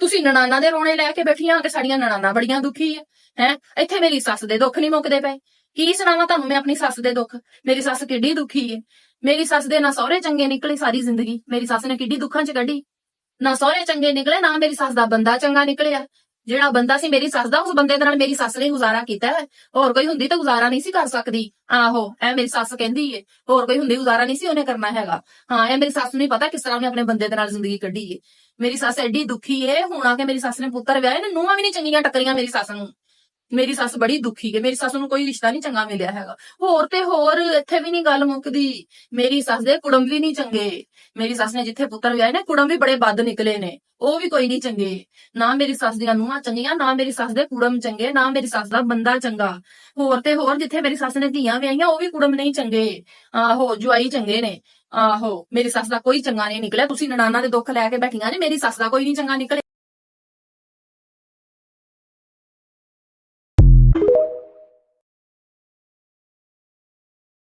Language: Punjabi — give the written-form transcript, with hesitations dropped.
ਤੁਸੀਂ ਨਨਾਨਾ ਦੇ ਰੋਣੇ ਲੈ ਕੇ ਬੈਠੀਆਂ ਕਿ ਸਾਡੀਆਂ ਨਨਾਨਾ ਬੜੀਆਂ ਦੁਖੀ ਹੈ। ਇੱਥੇ ਮੇਰੀ ਸੱਸ ਦੇ ਦੁੱਖ ਨਹੀਂ ਮੁੱਕਦੇ ਪਏ। ਕੀ ਸੁਣਾਵਾਂ ਤੁਹਾਨੂੰ ਮੈਂ ਆਪਣੀ ਸੱਸ ਦੇ ਦੁੱਖ? ਮੇਰੀ ਸੱਸ ਕਿੱਡੀ ਦੁਖੀ ਹੈ। ਮੇਰੀ ਸੱਸ ਦੇ ਨਾ ਸਹੁਰੇ ਚੰਗੇ ਨਿਕਲੇ ਸਾਰੀ ਜ਼ਿੰਦਗੀ। ਮੇਰੀ ਸੱਸ ਨੇ ਕਿੱਡੀ ਦੁੱਖਾਂ 'ਚ ਕੱਢੀ। ਨਾ ਸਹੁਰੇ ਚੰਗੇ ਨਿਕਲੇ, ਨਾ ਮੇਰੀ ਸੱਸ ਦਾ ਬੰਦਾ ਚੰਗਾ ਨਿਕਲਿਆ। ਜਿਹੜਾ ਬੰਦਾ ਸੀ ਮੇਰੀ ਸੱਸ ਦਾ, ਉਸ ਬੰਦੇ ਦੇ ਨਾਲ ਮੇਰੀ ਸੱਸ ਨੇ ਗੁਜ਼ਾਰਾ ਕੀਤਾ ਹੈ। ਹੋਰ ਕੋਈ ਹੁੰਦੀ ਤਾਂ ਗੁਜ਼ਾਰਾ ਨਹੀਂ ਸੀ ਕਰ ਸਕਦੀ। ਆਹੋ, ਐ ਮੇਰੀ ਸੱਸ ਕਹਿੰਦੀ ਏ, ਹੋਰ ਕੋਈ ਹੁੰਦੀ ਗੁਜ਼ਾਰਾ ਨਹੀਂ ਸੀ ਉਹਨੇ ਕਰਨਾ ਹੈਗਾ। ਹਾਂ, ਇਹ ਮੇਰੀ ਸੱਸ ਨੂੰ ਨਹੀਂ ਪਤਾ ਕਿਸ ਤਰ੍ਹਾਂ ਉਹਨੇ ਆਪਣੇ ਬੰਦੇ ਦੇ ਨਾਲ ਜ਼ਿੰਦਗੀ ਕੱਢੀ ਏ। ਮੇਰੀ ਸੱਸ ਐਡੀ ਦੁਖੀ ਏ, ਹੁਣ ਆ ਕੇ ਮੇਰੀ ਸੱਸ ਨੇ ਪੁੱਤਰ ਵਿਆਹੇ ਨੇ, ਨੂੰਹਾਂ ਵੀ ਨਹੀਂ ਚੰਗੀਆਂ ਟੱਕਰੀਆਂ ਮੇਰੀ ਸੱਸ ਨੂੰ। ਮੇਰੀ ਸੱਸ ਬੜੀ ਦੁਖੀ ਏ। ਮੇਰੀ ਸੱਸ ਨੂੰ ਕੋਈ ਰਿਸ਼ਤਾ ਨਹੀਂ ਚੰਗਾ ਮਿਲਿਆ ਹੈਗਾ। ਹੋਰ ਤੇ ਹੋਰ ਇੱਥੇ ਵੀ ਨਹੀਂ ਗੱਲ ਮੁੱਕਦੀ, ਮੇਰੀ ਸੱਸ ਦੇ ਕੁੜਮ ਵੀ ਨਹੀਂ ਚੰਗੇ। ਮੇਰੀ ਸੱਸ ਨੇ ਜਿੱਥੇ ਪੁੱਤਰ ਵਿਆਹੇ ਨੇ, ਕੁੜਮ ਵੀ ਬੜੇ ਵੱਧ ਨਿਕਲੇ ਨੇ, ਉਹ ਵੀ ਕੋਈ ਨਹੀਂ ਚੰਗੇ। ਨਾ ਮੇਰੀ ਸੱਸ ਦੀਆਂ ਨੂੰਹਾਂ ਚੰਗੀਆਂ, ਨਾ ਮੇਰੀ ਸੱਸ ਦੇ ਕੁੜਮ ਚੰਗੇ, ਨਾ ਮੇਰੀ ਸੱਸ ਦਾ ਬੰਦਾ ਚੰਗਾ। ਹੋਰ ਤੇ ਹੋਰ ਜਿੱਥੇ ਮੇਰੀ ਸੱਸ ਨੇ ਧੀਆਂ ਵਿਆਹੀਆਂ, ਉਹ ਵੀ ਕੁੜਮ ਨਹੀਂ ਚੰਗੇ। ਆਹੋ, ਜਵਾਈ ਚੰਗੇ ਨੇ। ਆਹੋ, ਮੇਰੀ ਸੱਸ ਦਾ ਕੋਈ ਚੰਗਾ ਨਹੀਂ ਨਿਕਲਿਆ। ਤੁਸੀਂ ਨਨਾਨਾ ਦੇ ਦੁੱਖ ਲੈ ਕੇ ਬੈਠੀਆਂ ਨੇ, ਮੇਰੀ ਸੱਸ ਦਾ ਕੋਈ ਨਹੀਂ ਚੰਗਾ ਨਿਕਲਿਆ।